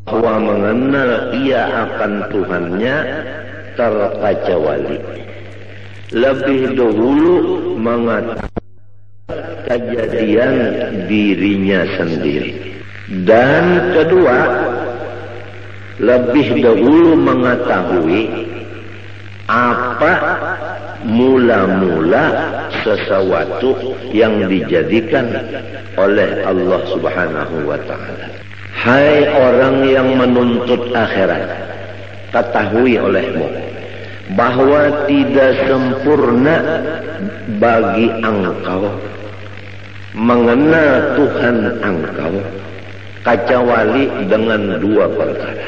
bahwa mengenal ia akan Tuhannya terkecuali. Lebih dahulu mengatakan kejadian dirinya sendiri. Dan kedua, lebih dahulu mengetahui apa mula-mula sesuatu yang dijadikan oleh Allah Subhanahu wa ta'ala. Hai orang yang menuntut akhirat, ketahui olehmu bahwa tidak sempurna bagi engkau mengenal Tuhan engkau kecuali dengan dua perkara.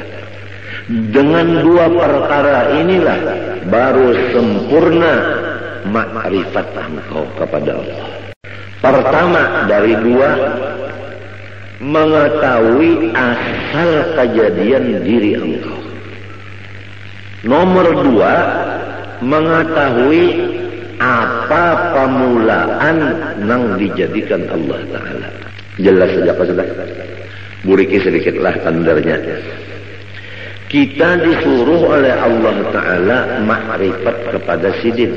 Dengan dua perkara inilah baru sempurna makrifat engkau kepada Allah. Pertama dari dua, mengetahui asal kejadian diri engkau. Nomor dua, mengetahui apa pemulaan yang dijadikan Allah Ta'ala. Jelas saja apa sudah? Buriki sedikitlah tandarnya. Kita disuruh oleh Allah Ta'ala makrifat kepada sidin.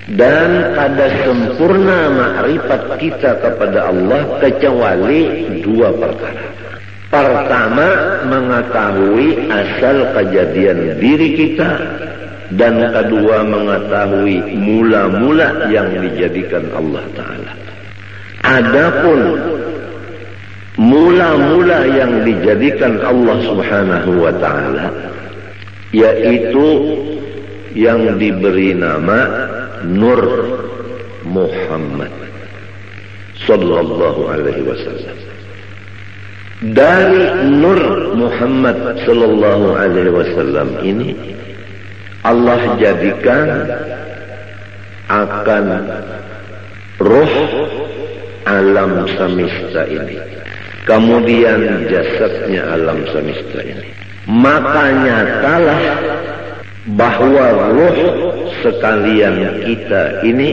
Dan kada sempurna makrifat kita kepada Allah kecuali dua perkara. Pertama, mengetahui asal kejadian diri kita. Dan kedua, mengetahui mula-mula yang dijadikan Allah Ta'ala. Adapun mula-mula yang dijadikan Allah Subhanahu wa ta'ala, yaitu yang diberi nama Nur Muhammad sallallahu alaihi wasallam. Dari Nur Muhammad sallallahu alaihi wasallam ini Allah jadikan akan roh alam semesta ini, kemudian jasadnya alam semesta ini. Maka nyatalah bahwa roh sekalian kita ini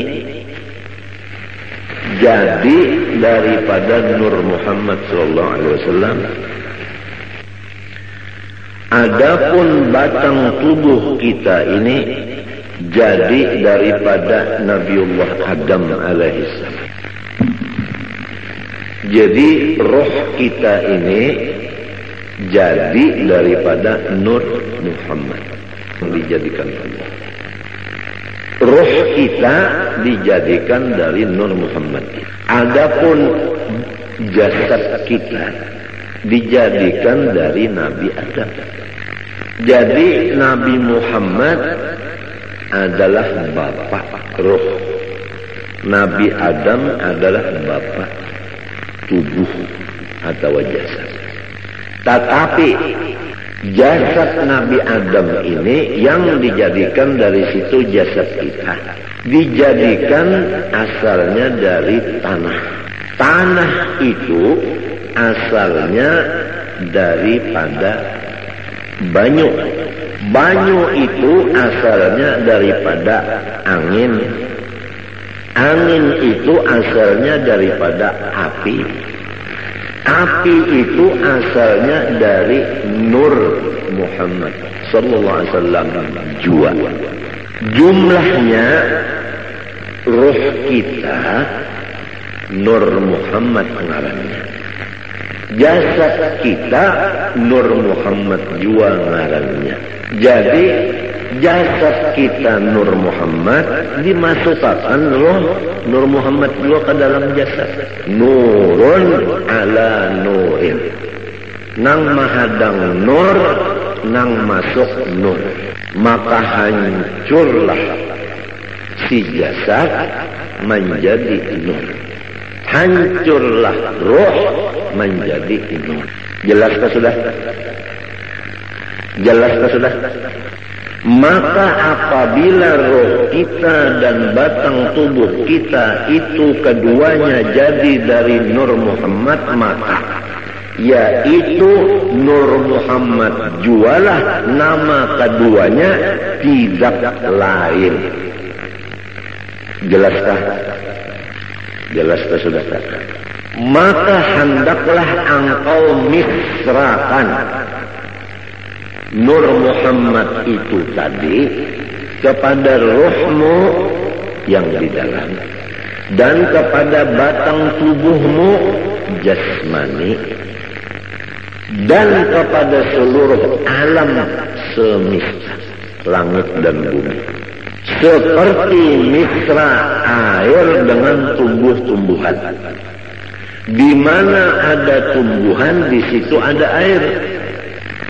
jadi daripada Nur Muhammad sallallahu alaihi wasallam. Adapun batang tubuh kita ini jadi daripada Nabiullah Adam alaihissalam. Jadi roh kita ini jadi daripada Nur Muhammad yang dijadikan Allah. Roh kita dijadikan dari Nur Muhammad. Adapun jasad kita dijadikan dari Nabi Adam. Jadi Nabi Muhammad adalah bapak roh, Nabi Adam adalah bapak tubuh atau jasad. Tetapi jasad Nabi Adam ini yang dijadikan dari situ jasad kita, dijadikan asalnya dari tanah. Tanah itu asalnya daripada banyu. Banyu itu asalnya daripada angin. Angin itu asalnya daripada api. Api itu asalnya dari Nur Muhammad sallallahu alaihi wasallam jua. Jumlahnya roh kita Nur Muhammad ngarannya. Jasad kita Nur Muhammad jua ngarannya. Jadi jasad kita Nur Muhammad dimasukkan roh Nur Muhammad juga ke dalam jasad. Nurun ala nurin. Nang mahadang nur, nang masuk nur. Maka hancurlah si jasad menjadi nur. Hancurlah roh menjadi nur. Jelaskah sudah? Jelaskah sudah? Maka apabila roh kita dan batang tubuh kita itu keduanya jadi dari Nur Muhammad, maka yaitu Nur Muhammad jualah nama keduanya, tidak lain. Jelaskah? Jelaskah sudah? maka hendaklah engkau misrakan Nur Muhammad itu tadi kepada ruhmu yang di dalam dan kepada batang tubuhmu jasmani dan kepada seluruh alam semesta langit dan bumi, seperti misra air dengan tumbuh-tumbuhan. Di mana ada tumbuhan, di situ ada air.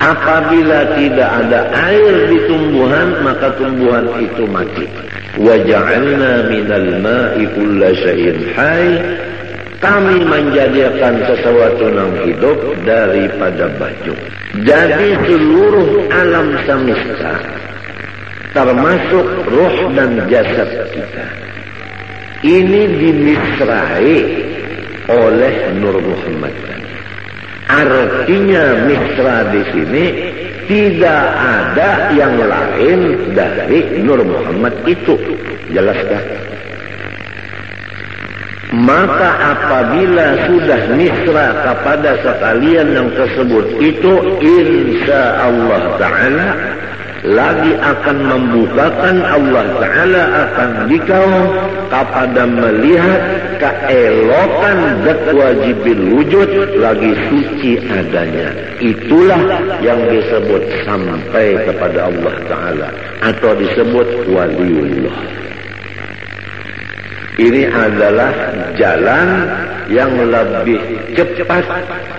Apabila tidak ada air di tumbuhan, maka tumbuhan itu mati. Wa ja'alna minal ma'i kulla syai'in hayy. Kami menjadikan sesuatu yang hidup daripada baju. Jadi seluruh alam semesta, termasuk ruh dan jasad kita, ini dimisrai oleh Nur Muhammad. Artinya misra di sini tidak ada yang lain dari Nur Muhammad itu. Jelaskah? Maka apabila sudah misra kepada sekalian yang tersebut itu, insya Allah Ta'ala lagi akan membukakan, Allah Ta'ala akan dikau kepada melihat keelokan zat wajibil wujud lagi suci adanya. Itulah yang disebut sampai kepada Allah Ta'ala atau disebut waliullah. Ini adalah jalan yang lebih cepat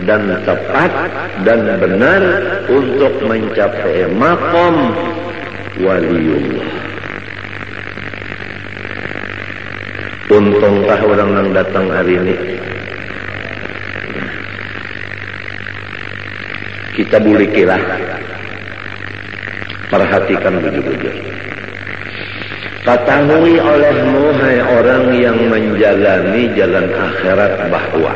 dan tepat dan benar untuk mencapai maqam waliullah. Untungkah orang yang datang hari ini? Kita boleh kira, perhatikan bujur-bujur. Ketahui olehmu, hai orang yang menjalani jalan akhirat, bahwa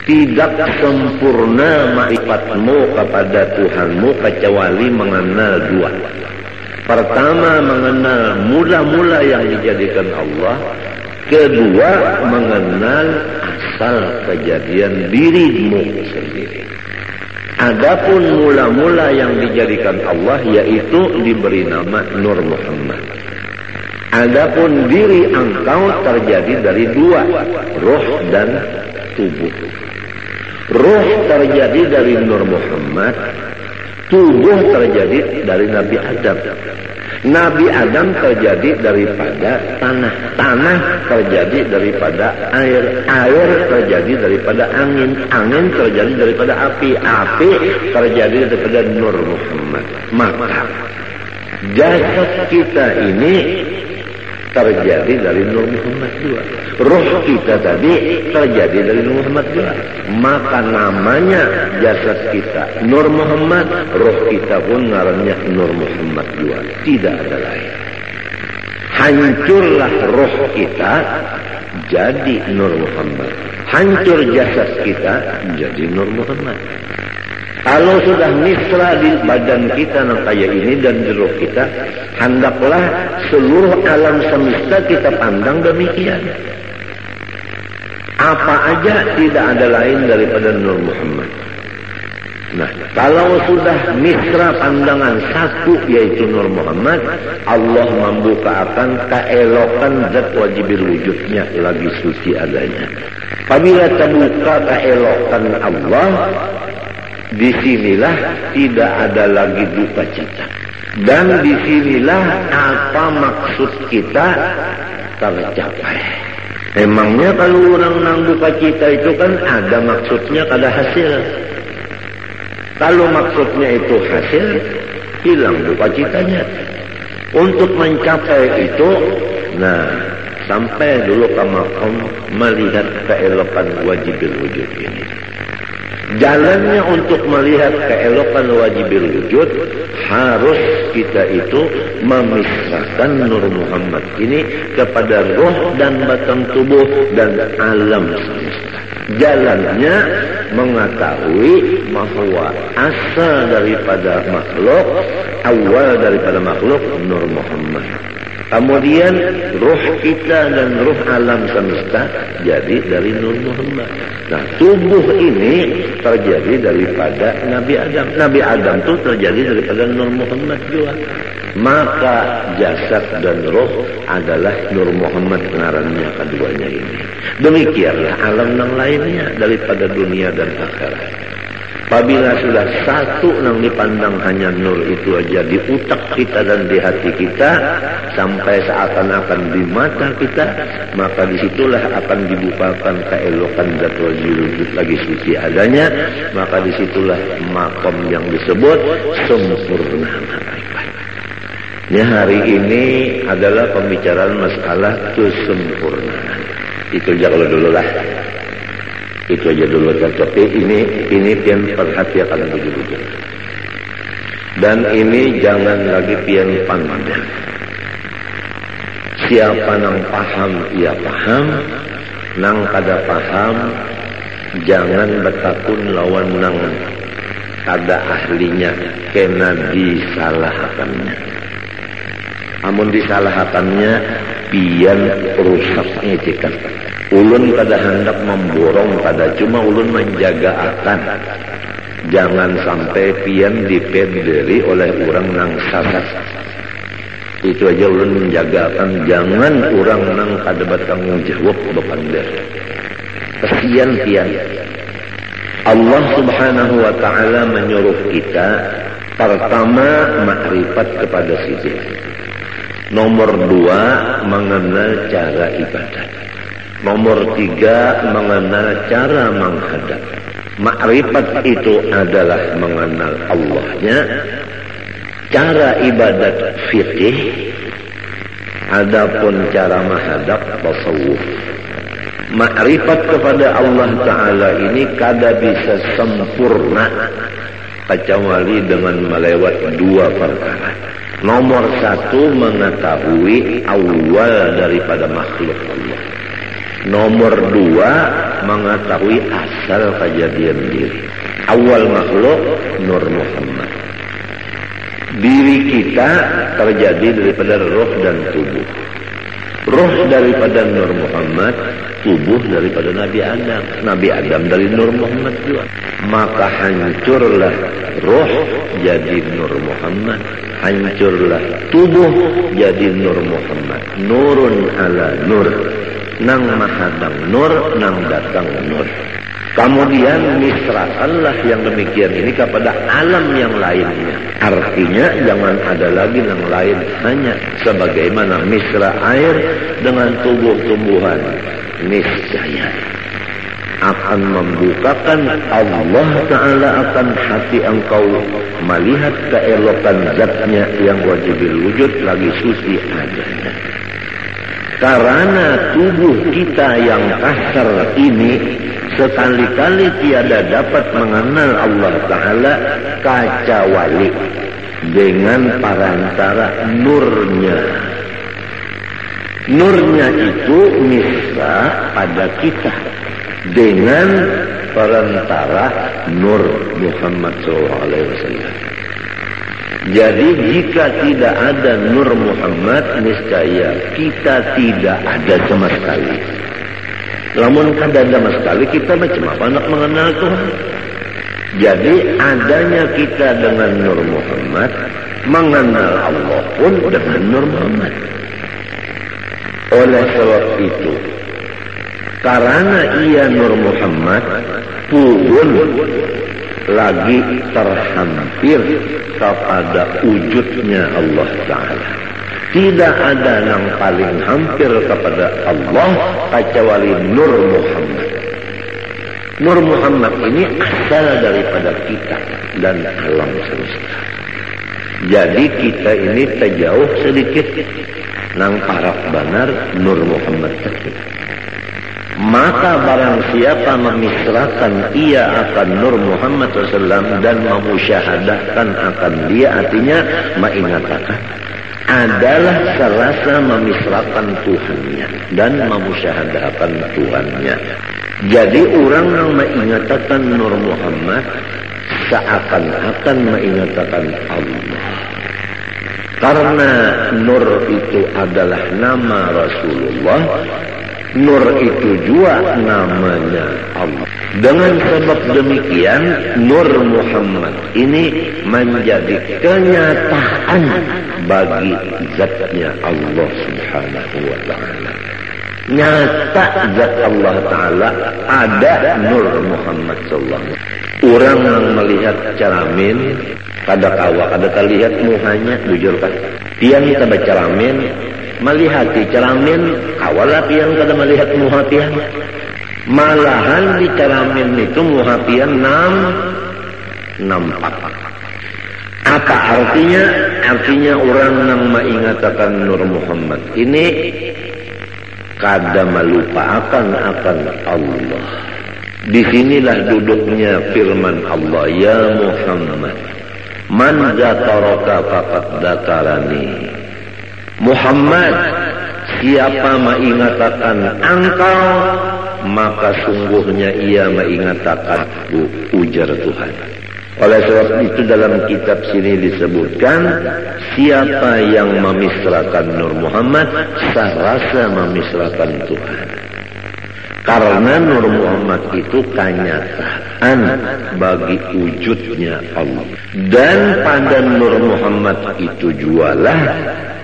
tidak sempurna ma'rifatmu kepada Tuhanmu kecuali mengenal dua. Pertama, mengenal mula-mula yang dijadikan Allah. Kedua, mengenal asal kejadian dirimu sendiri. Adapun mula-mula yang dijadikan Allah, yaitu diberi nama Nur Muhammad. Adapun diri engkau terjadi dari dua, ruh dan tubuh. Ruh terjadi dari Nur Muhammad, tubuh terjadi dari Nabi Adam. Nabi Adam terjadi daripada tanah, tanah terjadi daripada air, air terjadi daripada angin, angin terjadi daripada api, api terjadi daripada Nur Muhammad. Maka jasad kita ini terjadi dari Nur Muhammad juga. Ruh kita tadi terjadi dari Nur Muhammad juga. Maka namanya jasad kita Nur Muhammad, ruh kita pun ngarannya Nur Muhammad juga. Tidak ada lain. Hancurlah ruh kita jadi Nur Muhammad. Hancur jasad kita jadi Nur Muhammad. Kalau sudah misra di badan kita yang kayak ini dan di ruh kita, hendaklah seluruh alam semesta kita pandang demikian. Apa aja tidak ada lain daripada Nur Muhammad. Nah, kalau sudah misra pandangan satu yaitu Nur Muhammad, Allah membukakan keelokan zat wajibil wujudnya lagi suci adanya. Apabila terbuka keelokan Allah, disinilah tidak ada lagi duka cita. Dan disinilah apa maksud kita tercapai. Emangnya kalau orang nang duka cita itu kan ada maksudnya, ada hasil. Kalau maksudnya itu hasil, hilang duka citanya. Untuk mencapai itu, nah, sampai dulu ke maqam melihat keelokan wajibil wujud ini. Jalannya untuk melihat keelokan wajibil wujud, harus kita itu memisahkan Nur Muhammad ini kepada roh dan batang tubuh dan alam semesta. Jalannya mengetahui bahwa asal daripada makhluk, awal daripada makhluk Nur Muhammad. Kemudian ruh kita dan ruh alam semesta jadi dari Nur Muhammad. Nah, tubuh ini terjadi daripada Nabi Adam. Nabi Adam itu terjadi daripada Nur Muhammad juga. Maka jasad dan roh adalah Nur Muhammad ngarannya keduanya ini. Demikianlah alam yang lainnya daripada dunia dan akhirat. Apabila sudah satu yang dipandang hanya nur itu aja di utak kita dan di hati kita, sampai seakan-akan di mata kita, maka disitulah akan dibukakan keelokan zat wujud lagi suci adanya, maka disitulah makom yang disebut sempurna makrifat. Ya, hari ini adalah pembicaraan masalah kesempurnaan. Itu aja kalau dulu lah. Itu aja dulu, tapi ini pian perhatikan begitu. Dan ini jangan lagi pian pandang. Siapa nang paham ia paham, nang kada paham jangan bertakun lawan nang kada ahlinya, kena disalahkannya. Amun disalahkannya pian rusaknya cekan. Ulun kada hendak memborong, kada cuma ulun menjaga akan jangan sampai pian dipederi oleh orang nang sasat. Itu aja ulun menjaga akan jangan orang nang kada bertanggung jawab bepandai. Kesian pian. Allah Subhanahu wa taala menyuruh kita pertama makrifat kepada sisi. Nomor 2 mengenal cara ibadat. Nomor 3 mengenal cara menghadap. Makrifat itu adalah mengenal Allahnya. Cara ibadat fikih. Adapun cara menghadap tasawuf. Makrifat kepada Allah Ta'ala ini kada bisa sempurna kecuali dengan melewat 2 perkara. Nomor 1 mengetahui awal daripada makhluk Allah. Nomor 2 mengetahui asal kejadian diri. Awal makhluk Nur Muhammad. Diri kita terjadi daripada roh dan tubuh. Roh daripada Nur Muhammad, tubuh daripada Nabi Adam. Nabi Adam dari Nur Muhammad juga. Maka hancurlah roh jadi Nur Muhammad. Hancurlah tubuh jadi Nur Muhammad. Nurun ala nur. Nang mahadang nur, nang datang nur. Kemudian misrakanlah yang demikian ini kepada alam yang lainnya. Artinya jangan ada lagi yang lain, hanya sebagaimana misra air dengan tumbuh-tumbuhan. Niscaya akan membukakan Allah Ta'ala akan hati engkau melihat keelokan zatnya yang wajibil wujud lagi suci adanya. Karena tubuh kita yang kasar ini sekali-kali tiada dapat mengenal Allah Ta'ala kecuali dengan perantara nurnya. Nurnya itu misra pada kita dengan perantara Nur Muhammad SAW. Jadi jika tidak ada Nur Muhammad, niscaya kita tidak ada sama sekali. Namun kada ada sama sekali, kita macam apa nak mengenal Tuhan? Jadi adanya kita dengan Nur Muhammad, mengenal Allah pun dengan Nur Muhammad. Oleh sebab itu, karena ia Nur Muhammad pun lagi terhampir kepada wujudnya Allah Ta'ala. Tidak ada yang paling hampir kepada Allah kecuali Nur Muhammad. Nur Muhammad ini asal daripada kita dan alam semesta. Jadi kita ini terjauh sedikit nang paraf benar Nur Muhammad tersebut. Maka barang siapa memisrakan ia akan Nur Muhammad SAW dan memusyahadahkan akan dia, artinya mengatakan adalah serasa memisrakan Tuhannya dan memusyahadahkan Tuhannya. Jadi orang yang mengatakan Nur Muhammad seakan-akan mengatakan Allah. Karena Nur itu adalah nama Rasulullah, Nur itu juga namanya Allah. Dengan sebab demikian, Nur Muhammad ini menjadi kenyataan bagi zatnya Allah Subhanahu wa ta'ala. Nyata zat Allah Ta'ala ada Nur Muhammad sallallahu alaihi wasallam. Orang yang melihat ceramin kada kawa, kada terlihat muhanya, bujur kan? Tiang kita berceramin, melihat di ceramin, kawalah tiang kada melihat muha tiang. Malahan di ceramin itu muha tiang nampak. Apa artinya? Artinya orang yang mengatakan Nur Muhammad ini kada melupakan akan Allah. Disinilah duduknya firman Allah, ya Muhammad, man zakaraka faqad zakarani. Muhammad, siapa mengingatkan engkau, maka sungguhnya ia mengingatkan aku, ujar Tuhan. Oleh sebab itu dalam kitab sini disebutkan, siapa yang memisrakan Nur Muhammad, serasa memisrakan Tuhan. Karena Nur Muhammad itu kenyataan bagi wujudnya Allah. Dan pada Nur Muhammad itu jualah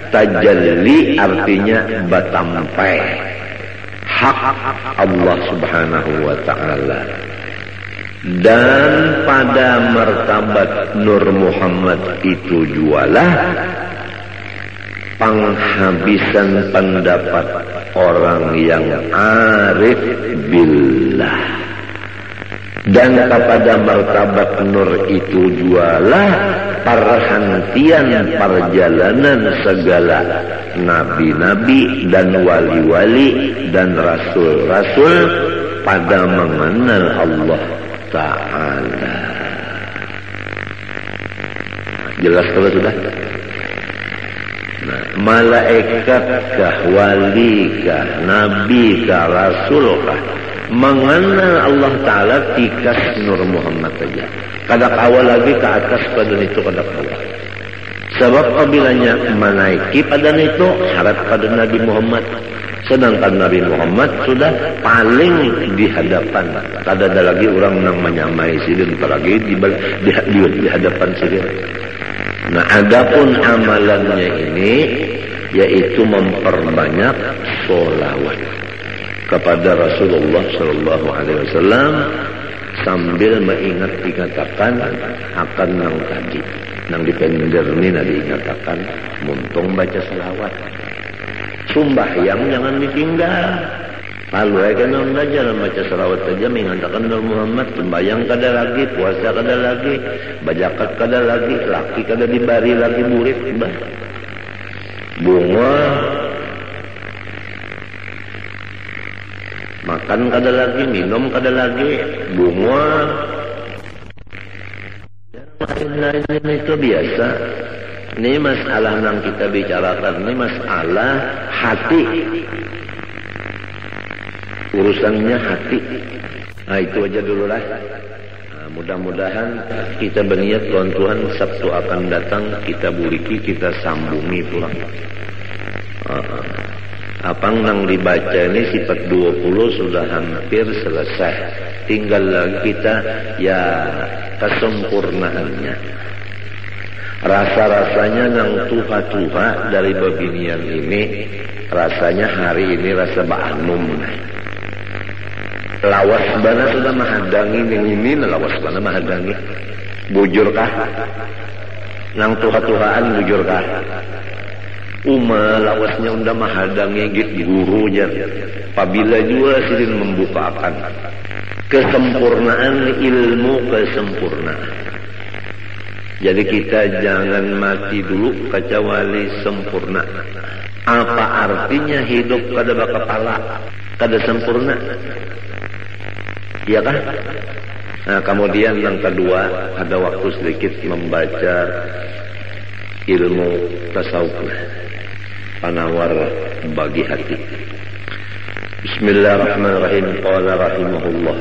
tajalli, artinya batampai hak Allah Subhanahu wa ta'ala. Dan pada martabat Nur Muhammad itu jualah penghabisan pendapat orang yang arif billah. Dan kepada martabat Nur itu jualah perhentian perjalanan segala nabi-nabi dan wali-wali dan rasul-rasul pada mengenal Allah Ta'ala. Jelas kalau sudah? Nah, malaikatkah, walikah, nabikah, rasulkah, mengenal Allah Ta'ala tikas Nur Muhammad saja. Kada kawal lagi ke atas pada itu, kada kawal. Sebab apabila menaiki pada itu syarat pada Nabi Muhammad. Sedangkan Nabi Muhammad sudah paling di hadapan. Kada ada lagi orang yang menyamai sidin, apalagi di hadapan sidin. Nah, adapun amalannya ini yaitu memperbanyak sholawat kepada Rasulullah Sallallahu Alaihi Wasallam sambil dikatakan akan nang tadi, nang dipender ini diingatakan muntung baca selawat. Sumbahyang jangan ditinggal. Lalu aja nang belajar baca selawat saja mengatakan Nur Muhammad. Sembahyang kada lagi, puasa kada lagi, bajakat kada lagi, laki kada dibari lagi murid. Bunga makan kada lagi, minum kada lagi, bunga lain-lain itu biasa. Ini masalah yang kita bicarakan, ini masalah hati. Urusannya hati. Nah, itu aja dulu lah. Nah, mudah-mudahan kita berniat Tuhan Sabtu akan datang kita buriki, kita sambungi pulang. Apang nang dibaca ini sifat 20 sudah hampir selesai. Tinggal lagi kita ya kesempurnaannya. Rasa-rasanya nang tuha-tuha dari babinian ini, rasanya hari ini rasa ba'anum. Lawas bana sudah mahadangi yang ini, lawas bana mahadangi. Bujurkah? Nang tuha-tuhaan bujurkah? Lawasnya udah mahadangi git gurunya. Apabila juga sidin membukakan kesempurnaan ilmu, kesempurnaan. Jadi kita jangan mati dulu kecuali sempurna. Apa artinya hidup kada bakapala, kada sempurna? Iya kan? Nah, kemudian yang kedua, ada waktu sedikit membaca ilmu tasawuf, penawar bagi hati. Bismillahirrahmanirrahim. Qala rahimahullah.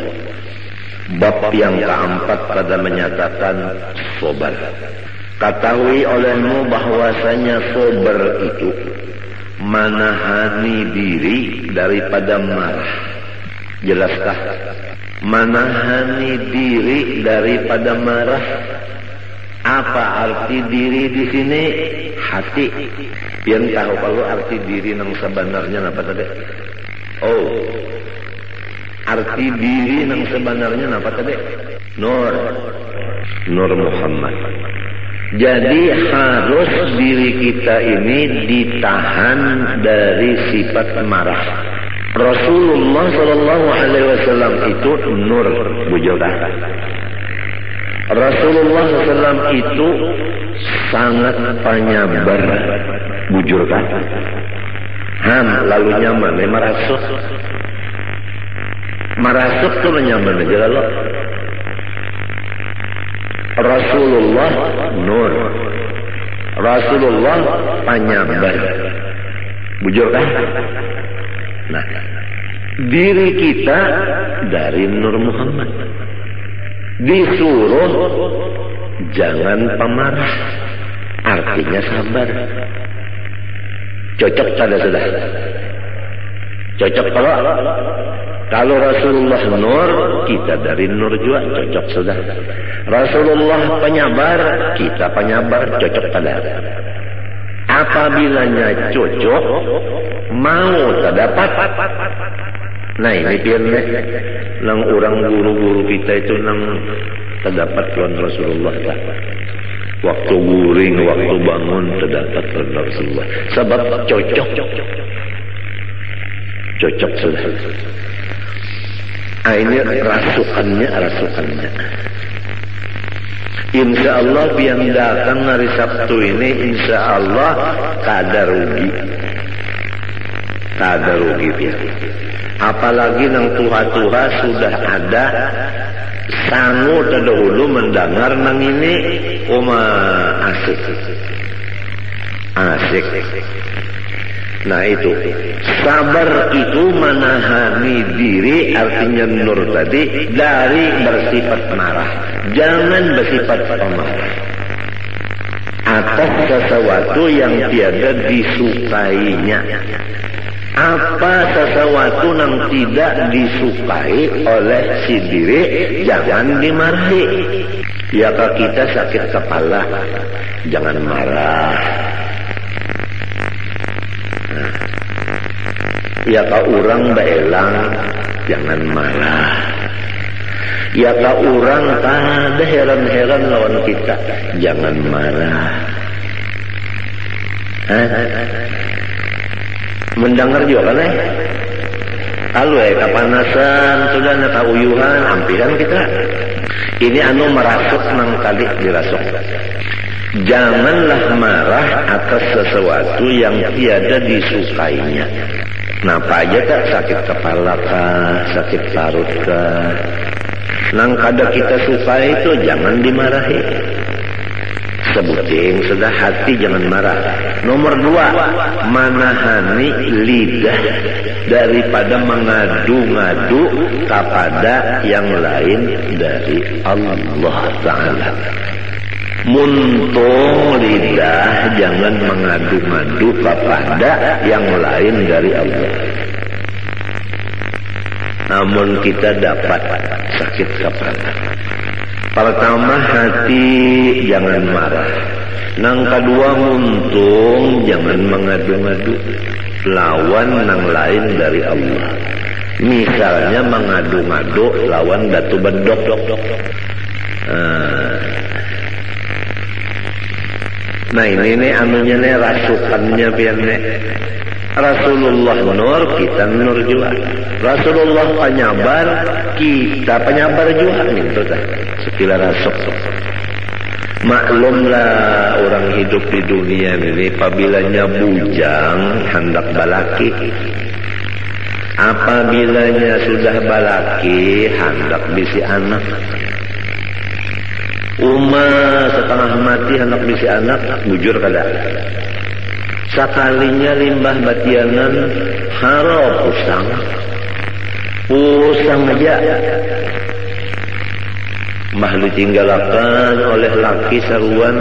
Bab yang keempat pada menyatakan sobar. Ketahui olehmu bahwasanya sabar itu menahani diri daripada marah. Jelaskah? Menahani diri daripada marah. Apa arti diri di sini? Hati. Yang tahu kalau arti diri yang sebenarnya apa tadi? Oh, arti diri yang sebenarnya apa tadi? Nur Muhammad. Jadi harus diri kita ini ditahan dari sifat marah. Rasulullah Sallallahu Alaihi Wasallam itu nur, bujodah. Rasulullah SAW itu sangat penyabar, bujur kan? Lalu nyaman, marasuk tuh nyaman aja lalu. Rasulullah nur, Rasulullah penyabar, bujur kan? Nah, diri kita dari Nur Muhammad. Disuruh jangan pemarah, artinya sabar. Cocok pada sudah. Cocok kalau Rasulullah nur, kita dari nur juga cocok sudah. Rasulullah penyabar, kita penyabar, cocok pada. Apabila cocok, mau terdapat. Nah ini biarnya nang orang guru-guru kita itu nang terdapat lawan Rasulullah lah. Waktu guring, waktu bangun terdapat lawan Rasulullah. Sebab cocok sudah. Ini rasukannya. Insya Allah yang datang hari Sabtu ini, insya Allah kada rugi biar. Apalagi nang tuha-tuha sudah ada sangu terdahulu mendengar nang ini asik. Nah itu sabar itu menahani diri, artinya nur tadi, dari bersifat marah. Jangan bersifat pemarah atas sesuatu yang tiada disukainya. Apa sesuatu yang tidak disukai oleh si diri, jangan dimarahi. Ya kalau kita sakit kepala, jangan marah. Ya kalau orang beelang, jangan marah. Ya kalau orang ada heran-heran lawan kita, jangan marah. Mendengar juga kan kalau kepanasan sudah nak uyuhan ampiran kita ini merasuk nang kali dirasuk. Janganlah marah atas sesuatu yang tiada disukainya. Napa aja tak sakit kepala kah, sakit parut kah, nang kada kita suka itu jangan dimarahi. Sebuting sudah hati jangan marah. Nomor 2, menahani lidah daripada mengadu-ngadu kepada yang lain dari Allah Ta'ala. Muntung lidah jangan mengadu-ngadu kepada yang lain dari Allah. Namun kita dapat sakit kepala. Pertama, hati jangan marah. Nang kedua, muntung jangan mengadu-ngadu lawan nang lain dari Allah. Misalnya mengadu-ngadu lawan datu bedok. Nah ini anunya nih rasukannya biarnya. Rasulullah nur, kita nur juga. Rasulullah penyabar, kita penyabar juga nih, sekilas rasuk. Maklumlah orang hidup di dunia ini, apabila bujang hendak balaki, apabila sudah balaki hendak bisi anak. Setengah mati hendak bisi anak, bujur kada. Sekalinya limbah batianan harap pusang aja. mah ditinggalakan oleh laki saruan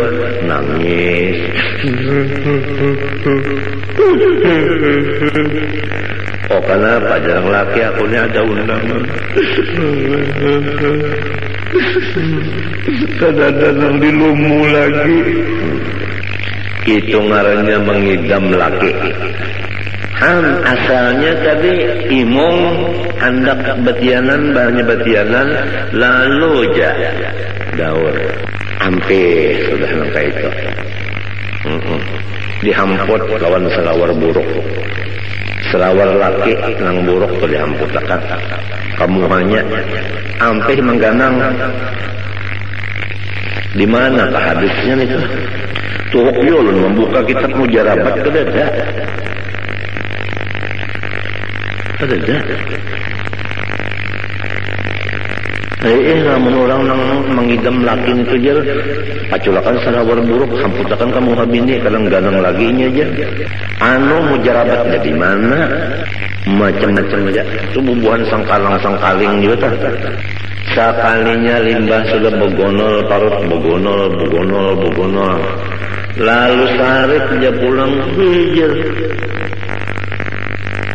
nangis. Oh kenapa jarang laki aku ini ada undangan. Kadang-kadang dilumu lagi. Itu ngarannya mengidam laki. Asalnya tadi imong hendak betianan, bahannya betianan, lalu daur. Hampir sudah sampai itu. Dihamput lawan selawar buruk. Selawar laki nang buruk tuh dihamput akan. Kamu hanya hampir mengganang. Di mana hadisnya itu? Tuhuk yulun membuka kitab mujarabat ke dada. Ada. Namun orang nang mengidam lakin itu aja, paculakan salawar buruk, hamputakan kamu habini, kadang ganang lagi ini aja. Mujarabat jadi mana? Macam-macam aja. Itu bubuhan sangkaling juga tak. Sekalinya limbah sudah begonol, parut begonol. Lalu sehari dia pulang hijau.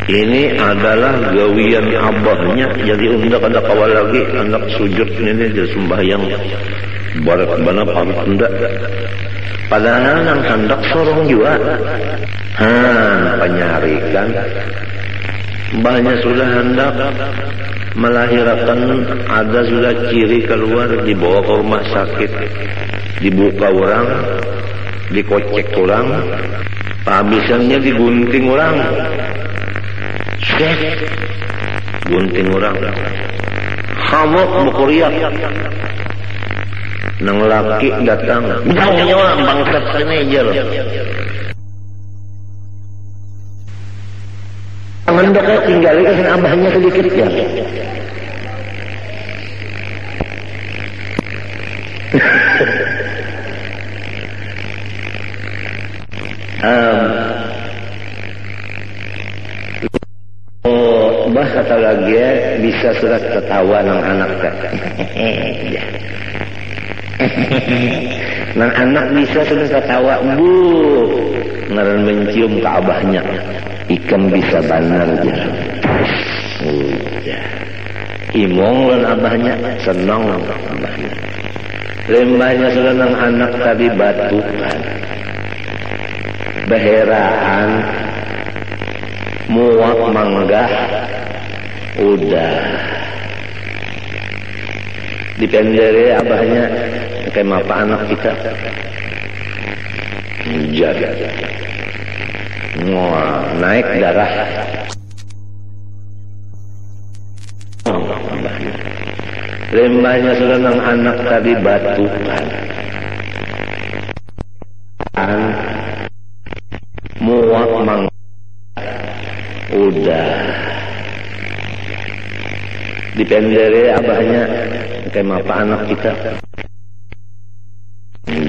Ini adalah gawian abahnya. Jadi undak ada kawal lagi anak sujud ini dia sembahyang barat bana parut undak. Padahal nang hendak sorong juga. Penyarikan. Banyak sudah hendak melahirkan, ada sudah ciri keluar, dibawa ke rumah sakit, dibuka orang, dikocek orang, habisannya digunting orang. Gunting orang. Hamuk mukuriak. Nang laki datang. Nyawa bangsat sini aja loh. Mendeknya tinggal kan abahnya sedikit ya. Bah kata lagi bisa surat ketawa nang anak teh. Nang anak bisa sudah ketawa bu ngaran mencium ke abahnya. Ikan bisa banar aja. Imong lan abahnya senang abahnya. Lembahnya sudah nang anak tadi batukan. Beheraan muak manggah udah dipendere abahnya kayak apa anak kita jaga naik darah lembahnya sudah nang anak tadi batukan muak manggah udah dipendere abahnya kayak apa anak kita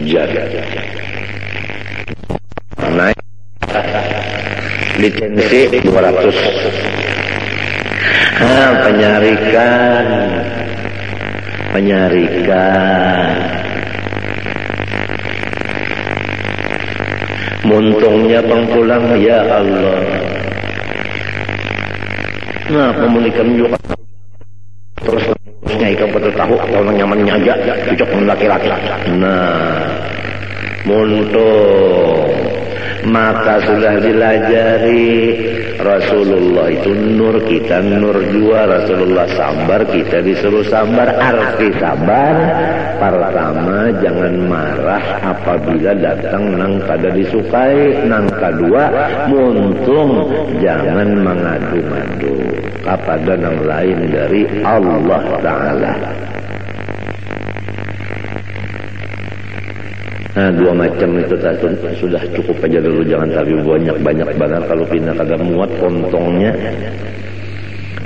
jaga naik lisensi 200 penyarikan muntungnya pengpulang ya Allah. Nah, pemulikan juga terus nyai kamu tahu kalau nyamannya aja cocok dengan laki-laki. Nah, muntung maka sudah dilajari Rasulullah itu nur, kita nur juga. Rasulullah sabar, kita disuruh sabar. Arti sabar pertama jangan marah apabila datang nang kada disukai. Nang kedua muntung jangan mengadu-madu kepada nang lain dari Allah Ta'ala. Nah, dua macam itu sudah cukup aja dulu, jangan tapi banyak banget kalau pindah kagak muat pontongnya.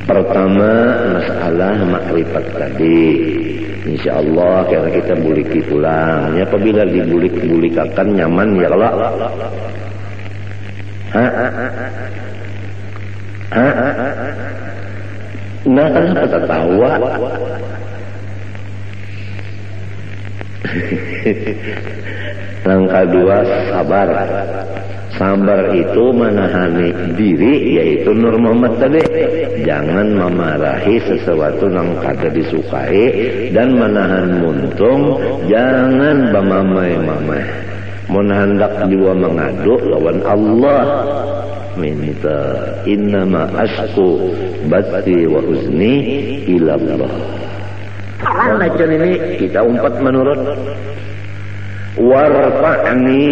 Pertama masalah makrifat tadi, insyaallah karena kita buliki pulang ya, apabila dibulikakan nyaman ya kalau nah kenapa tertawa Langkah kedua, sabar. Sabar itu menahani diri, yaitu Nur Muhammad tadi. Jangan memarahi sesuatu yang kada disukai, dan menahan muntung, jangan bamamai-mamai. Mun hendak jiwa mengadu lawan Allah, minta innama asku bati wa huzni ila Allah. Macam ini kita umpat menurut warfa'ni,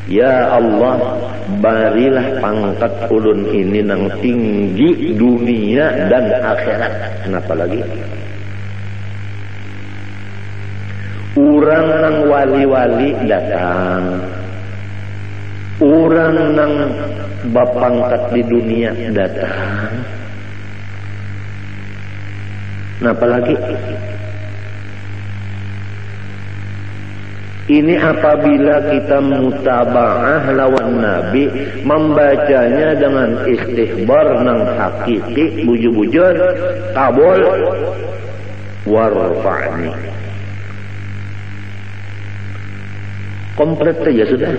ya Allah, barilah pangkat ulun ini nang tinggi dunia dan akhirat. Kenapa lagi? Urang nang wali-wali datang, urang nang bapangkat di dunia datang. Kenapa lagi? Ini apabila kita mutaba'ah lawan Nabi, membacanya dengan istihbar nang hakiki, bujur-bujur, kabul, warfa'ni. Komplit saja sudah.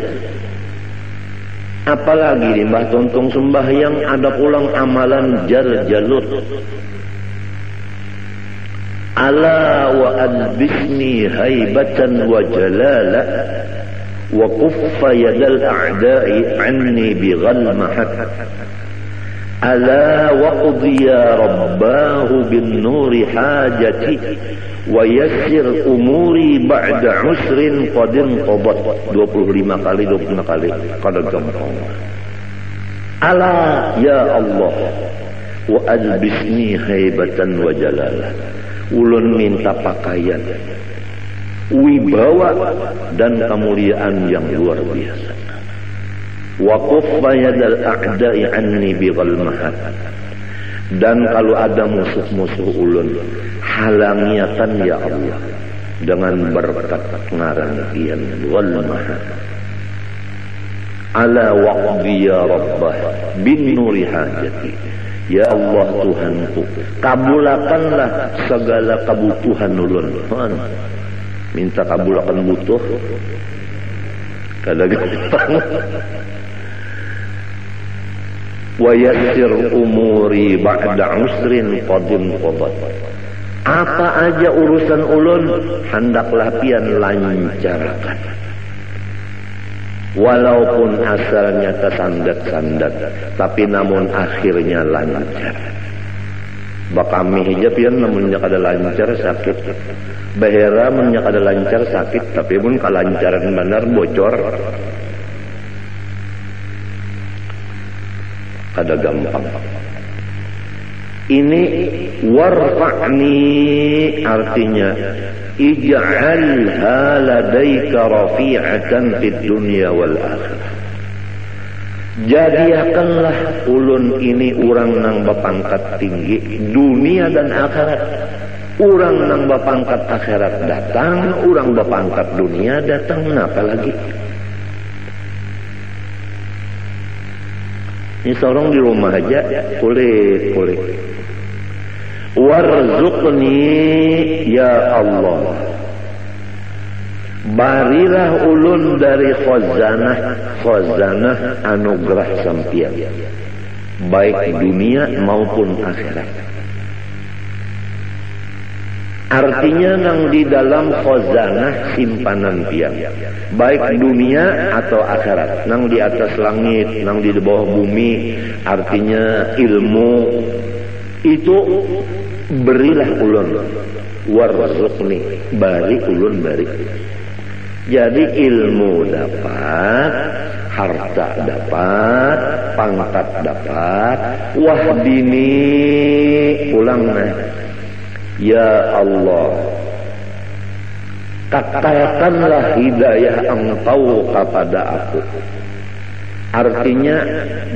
Apalagi di Mbah Tontong sembahyang ada pulang amalan jar-jalut. Ala wa adbisni haibatan wa jalala wa kuffa yadal a'da'i anni bighalmahat. Ala wa qudhiya rabbahu bin nuri hajati wa yassir umuri ba'da usrin qadin qabat. 25 kali kada gampang. Ala ya Allah wa adbisni haibatan wa jalala. Ulun minta pakaian wibawa dan kemuliaan yang luar biasa. Wa kuffa yadal a'da'i anni bighalmahat. Dan kalau ada musuh-musuh ulun, halangiatan ya Allah dengan berkat ngarantian ghalmahat. Ala waqdi ya rabbah bin nuri hajati. Ya Allah Tuhanku, kabulakanlah segala kebutuhan ulun. Minta kabulakan butuh kada gampang. Wa yassir umuri ba'da usrin qadin qadat. Apa aja urusan ulun hendaklah pian lancarkan. Walaupun asalnya tersandat-sandat, tapi namun akhirnya lancar. Bakami hijab ya namunnya kada lancar sakit. Bahera munnya kada lancar sakit, tapi pun kalancaran benar bocor. Kada gampang. Ini warfa'ni artinya ij'alha ladaika rafi'atan fid dunya wal akhirah. Jadikanlah ulun ini urang nang bapangkat tinggi dunia dan akhirat. Urang nang bapangkat akhirat datang, urang bapangkat dunia datang, apa lagi? Ini seorang di rumah aja boleh. Warzuqni ya Allah, barilah ulun dari khazanah anugerah sampian, baik dunia maupun akhirat. Artinya nang di dalam khazanah simpanan pian, baik dunia atau akhirat, nang di atas langit, nang di bawah bumi, artinya ilmu itu berilah ulun. Warzuqni, bari ulun bari. Jadi ilmu dapat, harta dapat, pangkat dapat, wahdini ulangna. Ya Allah, katakanlah hidayah Engkau kepada aku. Artinya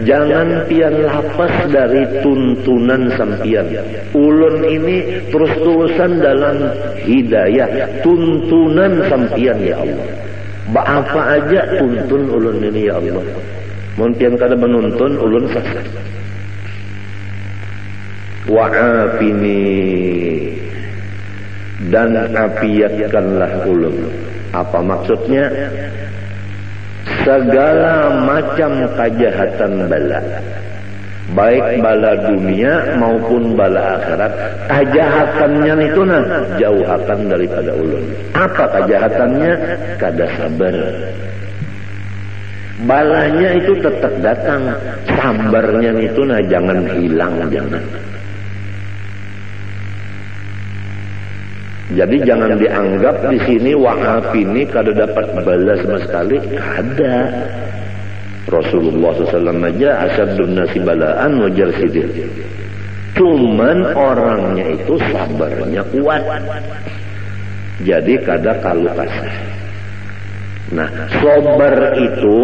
jangan pian lapas dari tuntunan sampian. Ulun ini terus-terusan dalam hidayah, tuntunan sampian ya Allah. Apa aja tuntun ulun ini ya Allah. Mun pian kada menuntun ulun sesat. Wa'afini dan afiatkanlah ulun. Apa maksudnya? Segala macam kejahatan bala, baik bala dunia maupun bala akhirat, kejahatannya itu jauhakan daripada ulun. Apa kejahatannya? Kada sabar. Balanya itu tetap datang, sabarnya itu jangan hilang, jangan. Jadi jangan dianggap di sini wahab ini kada dapat bala sama sekali, ada. Rasulullah SAW aja asyadun nasi balaan wajar sidir. Cuman orangnya itu sabarnya kuat. Jadi kada kalu kasar. Nah, sabar itu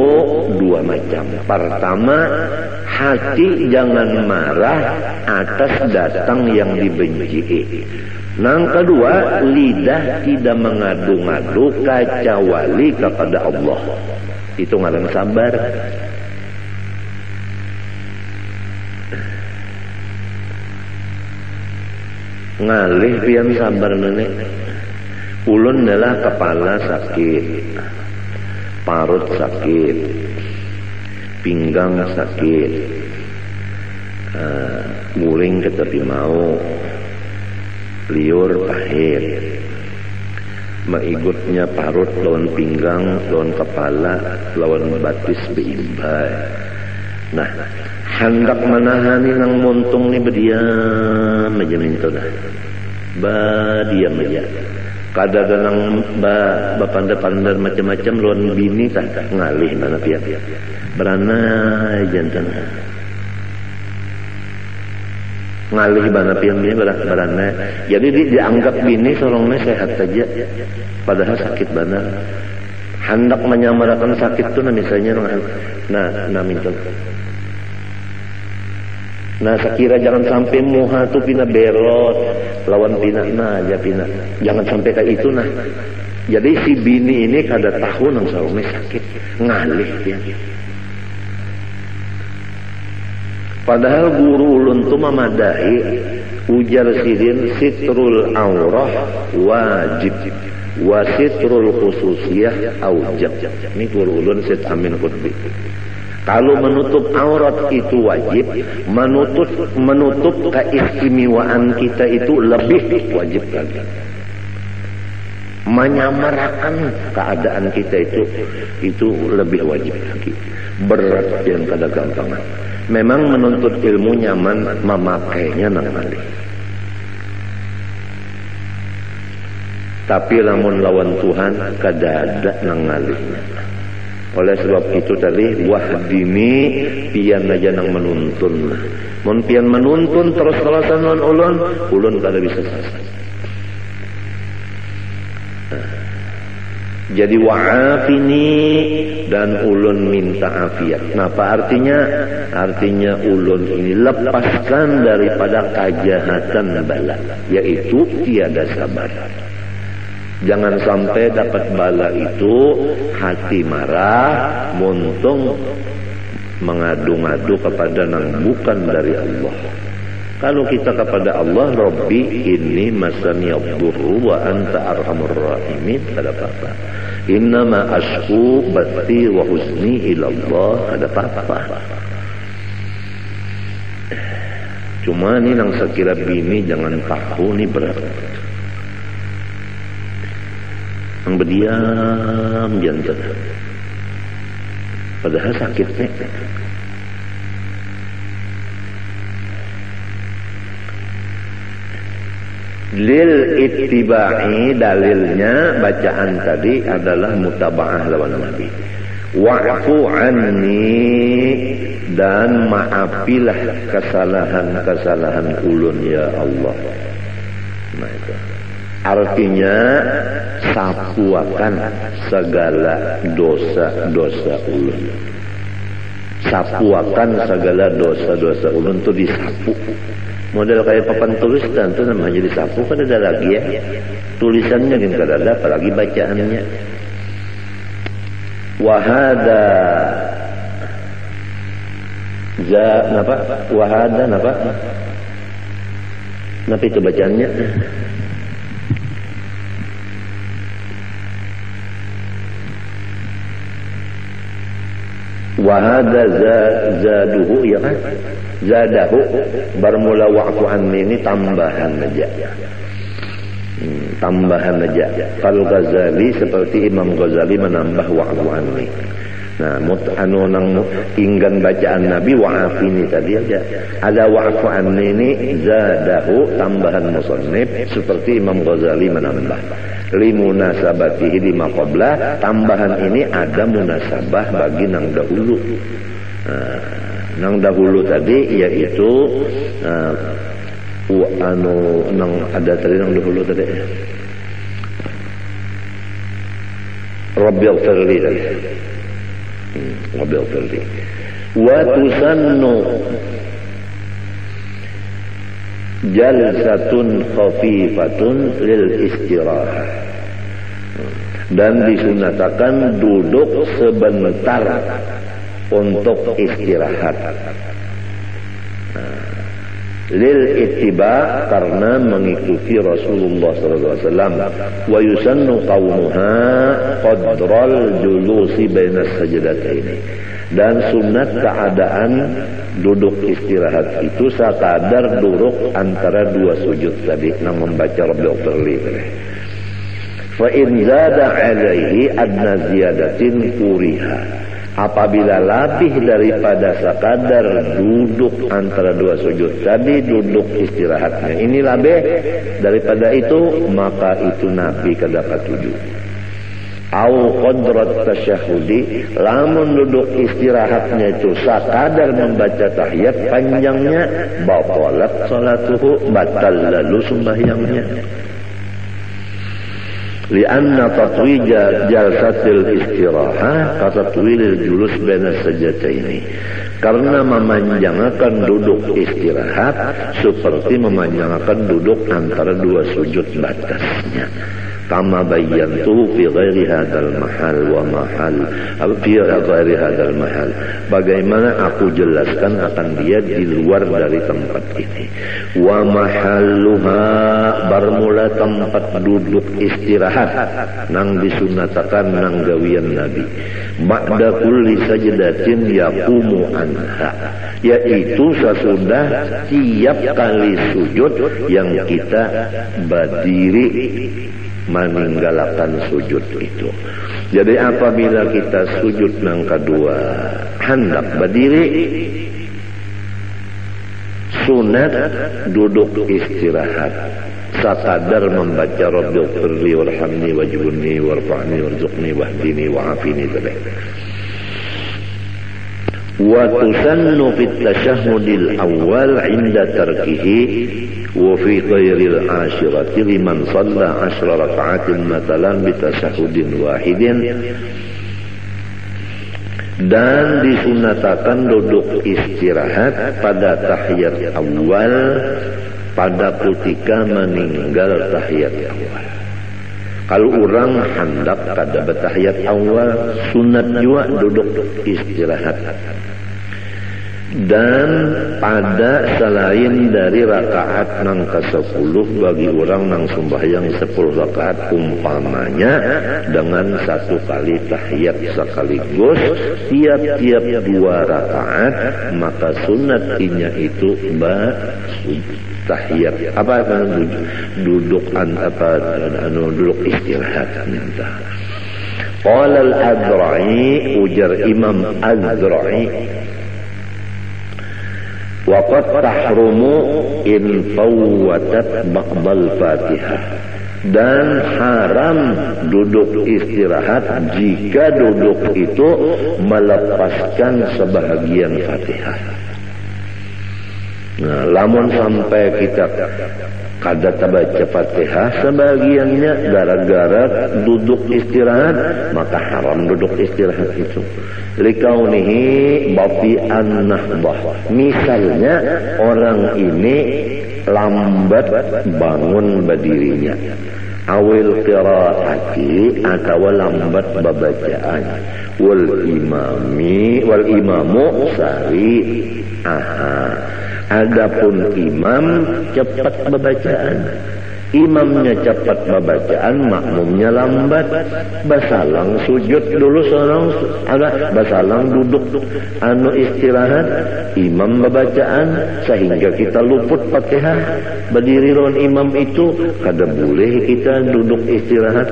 dua macam. Pertama, hati jangan marah atas datang yang dibenci. Yang kedua, lidah tidak mengadu-ngadu kecuali kepada Allah. Itu ngaran sabar. Ngalih pian sabar nenek. Ulun adalah kepala sakit, parut sakit, pinggang sakit, guling ke tepi mau, liur pahit, maigutnya parut lawan pinggang, lawan kepala, lawan batis beimbai. Nah, hendak menahani nang montung ni berdiam aja minta dah, diam aja. Kadang-kadang bapanda-pandar macam-macam lawan bini tak ngalih mana pihak beranai jantan ngalih mana pihak bini beranai. Jadi dianggap bini sorongnya sehat saja, padahal sakit benar. Hendak menyamarakan sakit tu misalnya nah minta. Nah, sekira jangan sampai muha tu pina berot lawan pina aja pina. Jangan sampai kayak itu nah. Jadi si bini ini kada tahu nang sarungnya sakit, ngalih dia. Padahal guru ulun tu memadahi ujar sidin sitrul aurah wajib wa sitrul khususiyah aujab. Ini guru ulun Syed Amin Qutbi. Kalau menutup aurat itu wajib, menutup keistimewaan kita itu lebih wajib lagi. Menyamarakan keadaan kita itu lebih wajib lagi. Berat yang kada gampang. Memang menuntut ilmu nyaman, memakainya nang malih. Tapi lamun lawan Tuhan kada ada nang ngalihnya. Oleh sebab itu tadi wahdini pian aja nang menuntun. Mun pian menuntun terus-terusan ulun kada bisa selesai. Jadi wa'afini dan ulun minta afiat. Nah, apa artinya? Artinya ulun ini lepaskan daripada kejahatan bala, yaitu tiada sabar. Jangan sampai dapat bala itu hati marah, muntung mengadu-ngadu kepada yang bukan dari Allah. Kalau kita kepada Allah, Rabbi inni masani yadurru wa anta arhamur rahimin, ada apa-apa. Innama ashku bati wa huzni ilallah, ada apa-apa. Cuma ini yang sekira bini jangan tahu ni berat. Yang berdiam jantan, padahal sakitnya. Lil ittiba'i, dalilnya bacaan tadi adalah mutaba'ah lawan Nabi. Wa'fu anni, dan maafilah kesalahan-kesalahan ulun ya Allah. Nah itu artinya sapuakan segala dosa-dosa ulun. Sapuakan segala dosa-dosa ulun itu disapu. Model kayak papan tulisan itu namanya disapu, kan ada lagi ya. Tulisannya kan kada ada, apalagi bacaannya. Wahada napa? Wahada napa? Napa itu bacaannya? Wa hadza zaduhu ya kan? Zadahu bermula wa'fu anni ini tambahan aja. Tambahan aja. Kalau Ghazali seperti Imam Ghazali menambah wa'fu anni. Nah, nang inggan bacaan Nabi wa'afini tadi aja. Ada wa'fu anni ini zadahu tambahan musannif seperti Imam Ghazali menambah. Limunasabatihi lima qabla, tambahan ini ada munasabah bagi nang dahulu. Nang dahulu tadi yaitu nang ada tadi nang dahulu tadi Rabbil firli tadi. Rabbil firli wa tusannu jalsatun khafifatun lil istirahah, dan disunatakan duduk sebentar untuk istirahat. Lil ittiba, karena mengikuti Rasulullah SAW. Wa yusannu qawmuha qadral julusi bainas sajdataini, dan sunat keadaan duduk istirahat itu sekadar duduk antara dua sujud tadi nang membaca Rabbil firli. Fa in zada alaihi adna ziyadatin kuriha, apabila lebih daripada sekadar duduk antara dua sujud tadi, duduk istirahatnya ini lebih daripada itu, maka itu Nabi kedapat tujuh. Au qadrat tasyahudi, lamun duduk istirahatnya itu sekadar membaca tahiyat panjangnya, batalat salatuhu, batal lalu sembahyangnya. Lianna tatwija jalsatil istirahah katatwilil julus baina sajdataini, karena memanjangkan duduk istirahat seperti memanjangkan duduk antara dua sujud batasnya. Kama bayyantu fi ghairi hadzal mahal wa mahal fi ghairi hadzal mahal, bagaimana aku jelaskan akan dia di luar dari tempat ini. Wa mahalluha, bermula tempat duduk istirahat nang disunatakan nang gawian Nabi ba'da kulli sajdatin yaqumu anha, yaitu sesudah tiap kali sujud yang kita berdiri meninggalkan sujud itu. Jadi apabila kita sujud nang kedua hendak berdiri, sunat duduk istirahat sekadar membaca Rabbil firli warhamni wajburni warfa'ni warzuqni wahdini wa'afini tadi. Wa tusannu fit tasyahhudil awwal 'inda tarkihi wa fi ghairil ashirati liman shalla 10 raka'atin matalan bi tasyahhudin wahidin, dan disunatakan duduk istirahat pada tahiyat awal pada ketika meninggal tahiyat awal. Kalau orang hendak kada bertahiyat awal, sunat juga duduk istirahat. Dan pada selain dari rakaat nang ke-10 bagi orang nang sembahyang 10 rakaat umpamanya dengan satu kali tahiyat sekaligus tiap-tiap 2 rakaat, maka sunatnya itu tahiyat duduk duduk istirahat. Qala al-Azra'i, ujar Imam Az-Zra'i, waqad tahrumu in fawwatat ba'dal Fatihah, dan haram duduk istirahat jika duduk itu melepaskan sebahagian Fatihah. Nah, lamun sampai kita kada baca Fatihah sebagiannya gara-gara duduk istirahat, maka haram duduk istirahat itu. Likaunihi bafi'an nahbah, misalnya orang ini lambat bangun berdirinya, awil qiraati atau lambat babacaan, wal imamu sari adapun imam cepat babacaan. Imamnya cepat bacaan, makmumnya lambat. Basalang sujud dulu seorang, basalang duduk istirahat. Imam bacaan sehingga kita luput Fatihah. Berdiri lawan imam itu kada boleh kita duduk istirahat.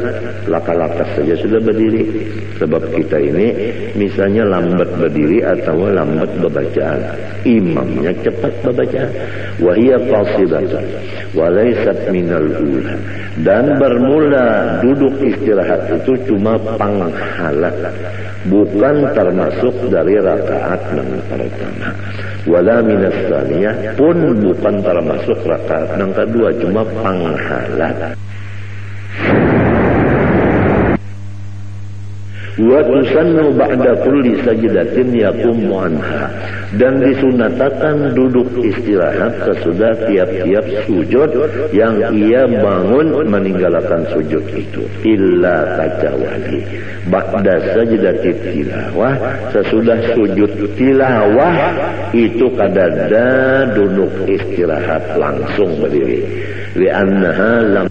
Laka-laka saja sudah berdiri. Sebab kita ini misalnya lambat berdiri atau lambat bacaan. Imamnya cepat bacaan. Wahia qasidatun walaysat minal ula. Dan bermula duduk istirahat itu cuma panghalat, bukan termasuk dari rakaat yang pertama. Wala minas tsaniyah pun bukan termasuk rakaat yang kedua, cuma panghalat. Wa tusannu ba'da kulli sajdatin yaqumu anha. Dan disunatakan duduk istirahat sesudah tiap-tiap sujud yang ia bangun meninggalkan sujud itu. Illa kecuali ba'da sajdatit tilawah, sesudah sujud tilawah itu kadada duduk istirahat langsung berdiri. Li'annaha lam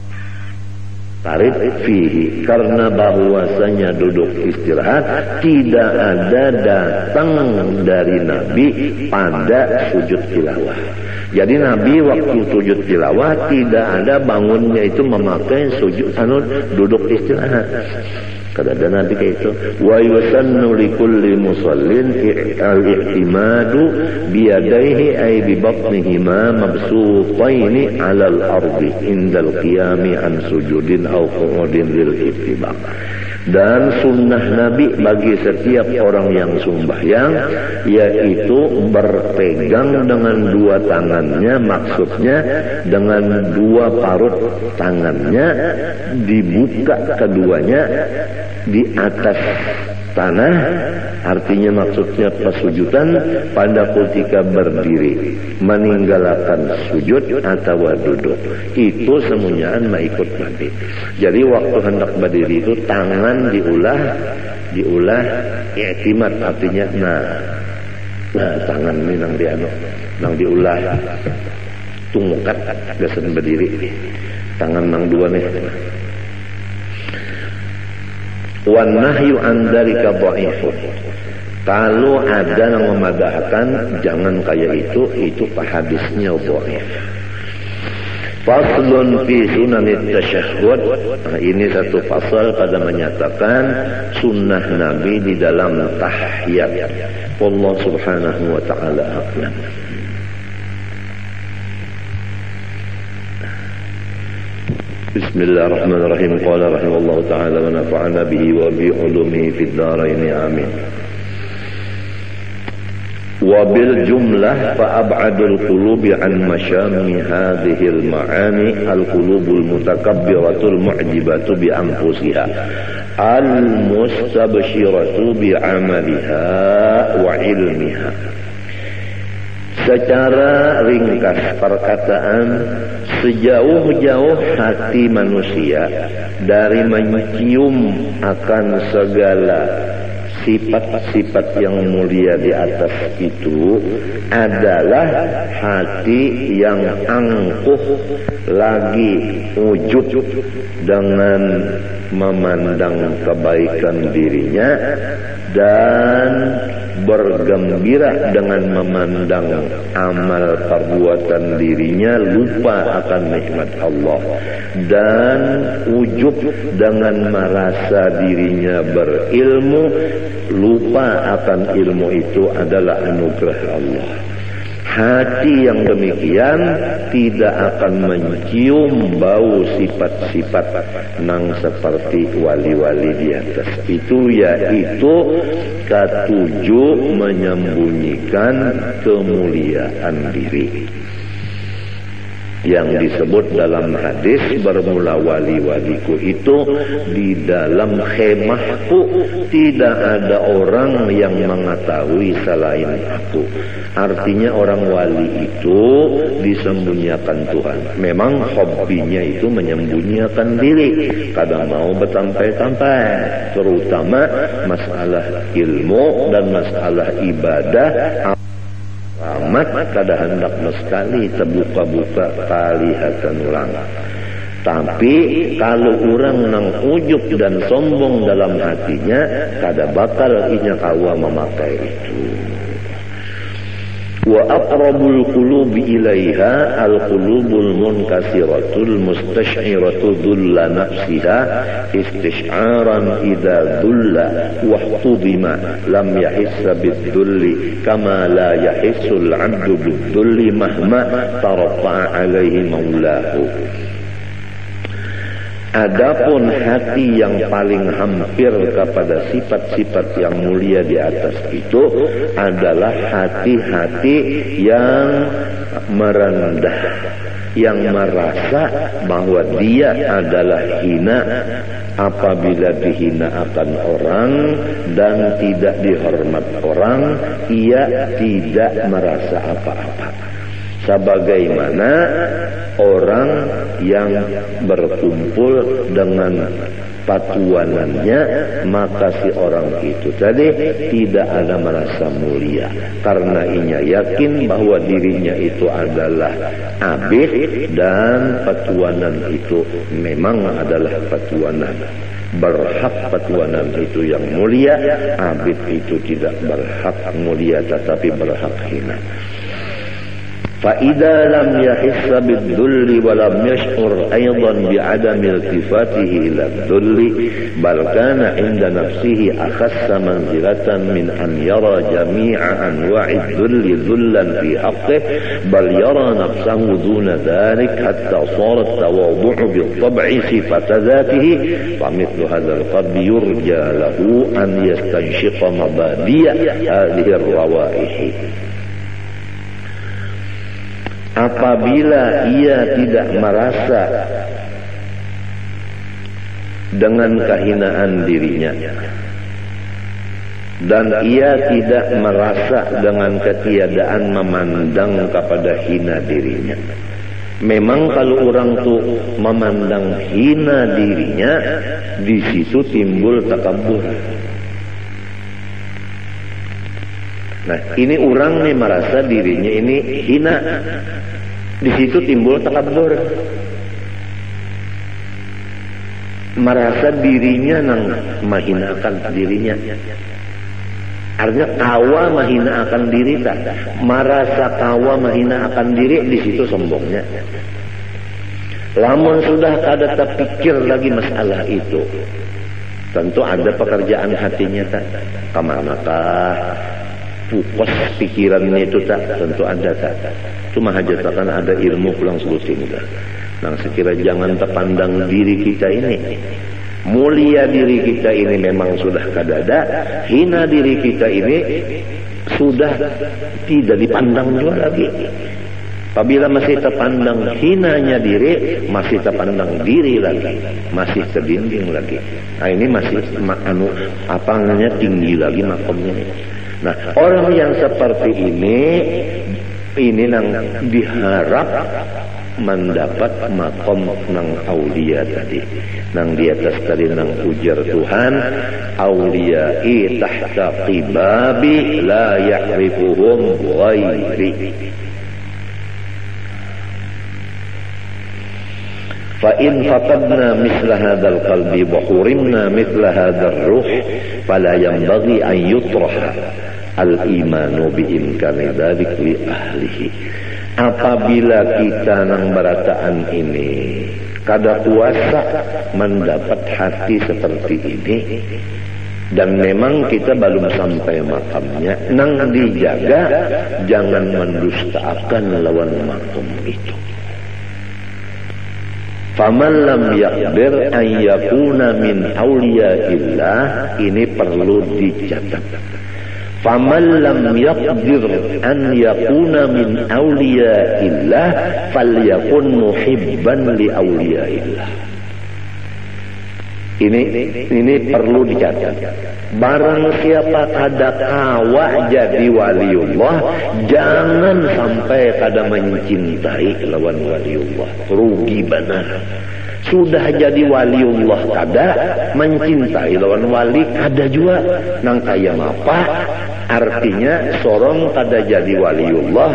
tarid fihi, karena bahwasanya duduk istirahat tidak ada datang dari Nabi pada sujud tilawah. Jadi Nabi waktu sujud tilawah tidak ada bangunnya itu memakai sujud duduk istirahat. Kada ada Nabi kayak itu. Wa yusannu likulli musallin al-i'timadu biyadaihi ay bi batnihima mabsutaini 'alal ardi indal qiyami an sujudin aw qu'udin lil ittibaq. Dan sunnah Nabi bagi setiap orang yang sembahyang yaitu berpegang dengan dua tangannya, maksudnya dengan dua parut tangannya dibuka keduanya di atas tanah, artinya maksudnya pesujudan pada ketika berdiri, meninggalkan sujud atau duduk. Itu semuanya ikut Nabi. Jadi waktu hendak berdiri itu tangan diulah i'timad, artinya nah tangan ini nang diulah tungkat gasan berdiri, tangan nang dua nih. Wan nahyu an dzalika dhaifun. Kalau ada yang memadahkan jangan kayak itu hadisnya dhaif. Faslun fi sunanit tasyahhud. Nah, ini satu pasal pada menyatakan sunnah Nabi di dalam tahiyat. Allah Subhanahu wa taala a'lam. Bismillahirrahmanirrahim. Qala rahimahullahu ta'ala wa nafa'ana bihi wa bi ulumihi fid dharain amin. Wa bil jumlah fa ab'adul qulubi an masyami hadhihi al ma'ani al qulubul mutakabbiratul mu'jibatu bi anfusiha al mustabshiratu bi 'amaliha wa ilmiha. Secara ringkas perkataan, sejauh-jauh hati manusia dari mencium akan segala sifat-sifat yang mulia di atas itu adalah hati yang angkuh lagi ujub dengan memandang kebaikan dirinya dan bergembira dengan memandang amal perbuatan dirinya, lupa akan nikmat Allah, dan ujub dengan merasa dirinya berilmu, lupa akan ilmu itu adalah anugerah Allah. Hati yang demikian tidak akan mencium bau sifat-sifat nang seperti wali-wali di atas itu, yaitu ketujuh menyembunyikan kemuliaan diri yang disebut dalam hadis, bermula wali-waliku itu di dalam khemahku tidak ada orang yang mengetahui selain aku. Artinya orang wali itu disembunyikan Tuhan. Memang hobinya itu menyembunyikan diri, kadang mau bertampai-tampai, terutama masalah ilmu dan masalah ibadah. Amat kada hendak sekali terbuka-buka kelihatan orang. Tapi kalau orang nang ujub dan sombong dalam hatinya, kada bakal inya kawa memakai itu. Wa aqrabul qulubi ilaiha al-qulubul munkasiratul mustash'iratu dhulla nafsiha istish'aran idza dhulla wa hudima lam yahissa bid-dhulli kama la yahissul 'abdu bid-dhulli mahma tarafa'a 'alaihi maulahu. Adapun hati yang paling hampir kepada sifat-sifat yang mulia di atas itu adalah hati-hati yang merendah, yang merasa bahwa dia adalah hina apabila dihina akan orang dan tidak dihormat orang, ia tidak merasa apa-apa. Sebagaimana orang yang berkumpul dengan patuanannya, maka si orang itu tadi tidak ada merasa mulia karena ia yakin bahwa dirinya itu adalah abid dan patuanan itu memang adalah patuanan. Berhak patuanan itu yang mulia, abid itu tidak berhak mulia tetapi berhak hina. فإذا لم يحس بالذل ولم يشعر أيضا بعدم التفاته إلى الذل بل كان عند نفسه أخس منزلة من أن يرى جميع أنواع الذل ذلا في حقه بل يرى نفسه دون ذلك حتى صار التواضع بالطبع صفة ذاته فمثل هذا القلب يرجى له أن يستنشق مبادئ هذه الروائح. Apabila ia tidak merasa dengan kehinaan dirinya dan ia tidak merasa dengan ketiadaan memandang kepada hina dirinya. Memang kalau orang tuh memandang hina dirinya, di situ timbul takabur. Nah, ini orang nih merasa dirinya ini hina. Di situ timbul takabur. Merasa dirinya nang mahinakan dirinya. Artinya kawa mahinakan diri tak. Merasa kawa mahinakan diri, di situ sombongnya. Lamun sudah kada terpikir lagi masalah itu, tentu ada pekerjaan hatinya tak. Kemanakah pupus pikirannya itu tak, tentu ada tak. Cuma hajatakan ada ilmu pulang selusin tak. Nah, sekira jangan terpandang diri kita ini. Mulia diri kita ini memang sudah kadada, hina diri kita ini sudah tidak dipandang juga lagi. Apabila masih terpandang hinanya diri, masih terpandang diri lagi, masih terdinding lagi. Nah, ini masih apa namanya tinggi lagi makamnya. Nah, orang yang seperti ini nang diharap mendapat makom nang aulia tadi, nang di atas tadi nang ujar Tuhan, auliyai tahta qibabi la ya'rifuhum ghairi. فإن فقدنا مثل هذا القلب وحرمنا مثل هذا الروح فلا ينبغي أن يطرح الإيمان بإمكان ذلك لأهله. Apabila kita nang berataan ini kada kuasa mendapat hati seperti ini, dan memang kita belum sampai makamnya, nang dijaga jangan mendustakan lawan makam itu. Faman lam yaqdir an yakuna min awliyaillah, ini perlu dicatat. Faman lam yaqdir an yakuna min awliyaillah falyakun muhibban li awliyaillah. Ini perlu dicatat. Barang siapa kada kawa jadi waliullah, jangan sampai kada mencintai lawan waliullah. Rugi benar. Sudah jadi waliullah kada, mencintai lawan wali kada juga. Nang kaya apa? Artinya sorong kada jadi waliullah,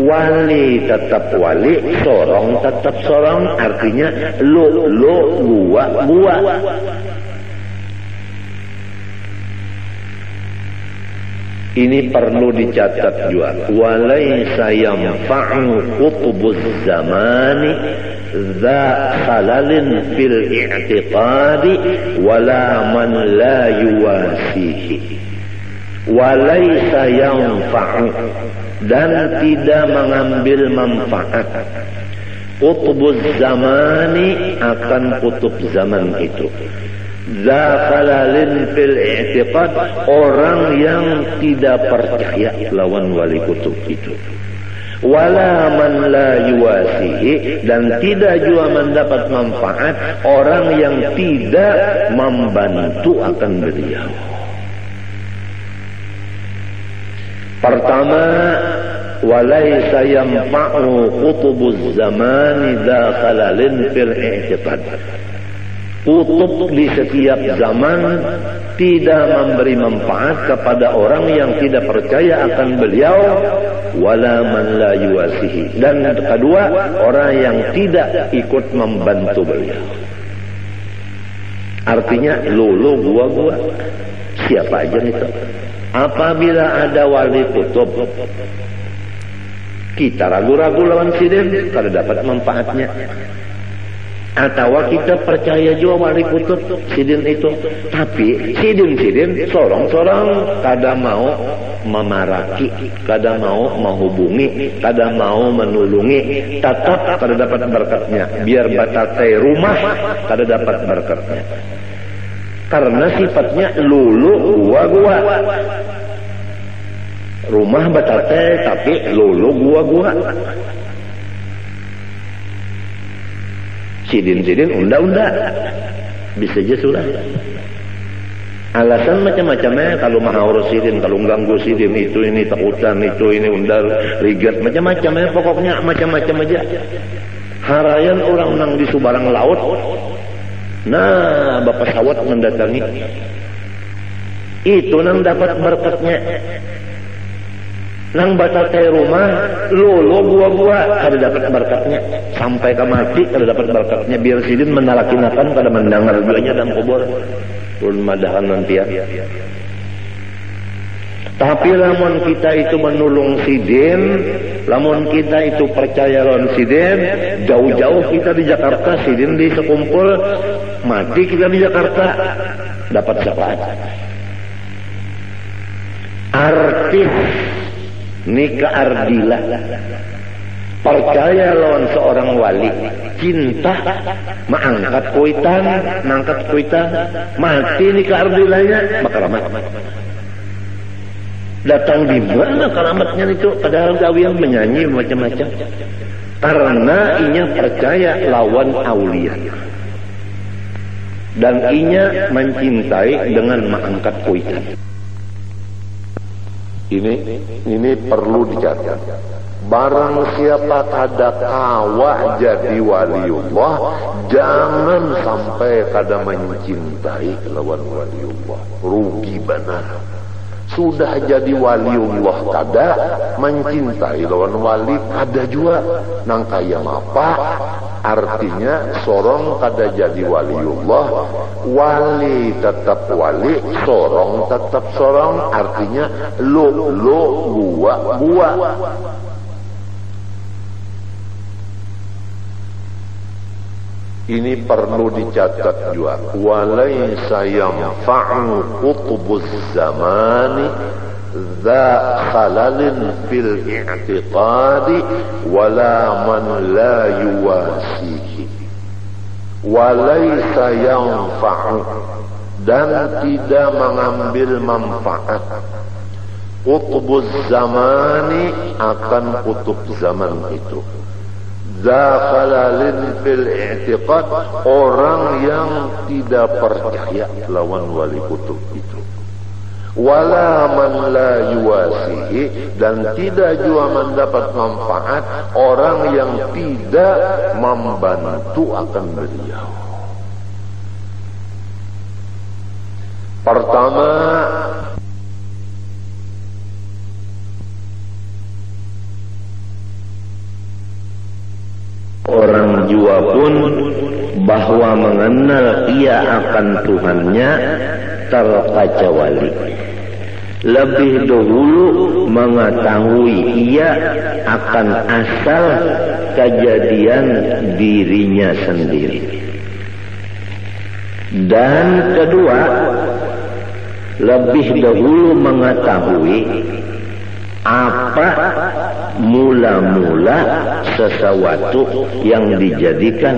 wali tetap wali, sorong tetap sorong. Artinya lo gua. Ini perlu dicatat juga. Walaysa yanfa'u qutbuz zamani dza khalalin fil i'tiqadi wala man la yuwasihi. Walaysa yanfa'u, dan tidak mengambil manfaat qutbuz zamani akan kutub zaman itu. Zakhalalin fil i'tiqad, orang yang tidak percaya lawan wali kutub itu. Wala man la yuwasihi, dan tidak juga mendapat manfaat orang yang tidak membantu akan beliau. Pertama, walaysa yanfa'u qutubuz zamani zakhalalin fil i'tiqad. Kutub di setiap zaman tidak memberi manfaat kepada orang yang tidak percaya akan beliau, wala man la yuwasihi, dan kedua orang yang tidak ikut membantu beliau. Artinya lulu gua siapa aja itu. Apabila ada wali kutub kita ragu-ragu lawan sidin, kada dapat manfaatnya. Atau kita percaya juga wali kutub sidin itu, tapi sidin sorong-sorong kada mau memaraki, kada mau menghubungi, kada mau menulungi, tetap kada dapat berkatnya. Biar batatai rumah kada dapat berkatnya, karena sifatnya lulu gua. Rumah batatai tapi lulu gua. Sidin unda bisa aja sudah. Alasan macam-macamnya, kalau maha urus sidin, kalau ganggu sidin itu, ini takutan itu, ini undar rigat, macam-macamnya, pokoknya macam-macam aja. Harayan orang nang di subarang laut, nah bapak sawat mendatangi, itu nang dapat berkatnya. Nang batatai rumah lolo gua kada dapat berkatnya, sampai ke mati kada dapat berkatnya. Biar sidin menalakinakan kada mendengar bilanya dalam kubur ulun madahan nanti ya. Tapi lamun kita itu menulung sidin, lamun kita itu percaya lawan sidin, jauh-jauh kita di Jakarta, sidin di sekumpul, mati kita di Jakarta dapat syafaat. Artis nikah ardilah, percaya lawan seorang wali, cinta, mangkat kuitan, mati nikah ardilahnya, makaramat. Datang di mana karamatnya itu? Padahal gawian menyanyi macam-macam. Karena inya percaya lawan aulia, dan inya mencintai dengan mangkat kuitan. Ini perlu dicatat. Barang siapa kada kawa jadi waliullah, jangan sampai kada mencintai lawan waliullah. Rugi benar. Sudah jadi waliullah kada, mencintai lawan wali kada juga. Nang kaya apa? Artinya sorong kada jadi waliullah, wali tetap wali, sorong tetap sorong. Artinya lo gua. Ini perlu dicatat juga. Walaysa yanfa'u qutbuz zamani dza khalalin fil i'tiqadi wala man la yuwasihi. Walaysa yanfa'u, dan tidak mengambil manfaat qutbuz zamani akan kutub zaman itu. Zakhalalin fil i'tiqad, orang yang tidak percaya lawan wali kutub itu. wala man la yuwasihi, dan tidak juga mendapat manfaat orang yang tidak membantu akan beliau. Pertama, orang jua pun bahwa mengenal ia akan Tuhannya terkacauali. Lebih dahulu mengetahui ia akan asal kejadian dirinya sendiri. Dan kedua, lebih dahulu mengetahui apa mula-mula sesuatu yang dijadikan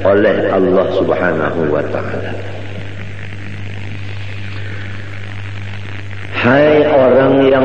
oleh Allah Subhanahu wa ta'ala. Hai orang yang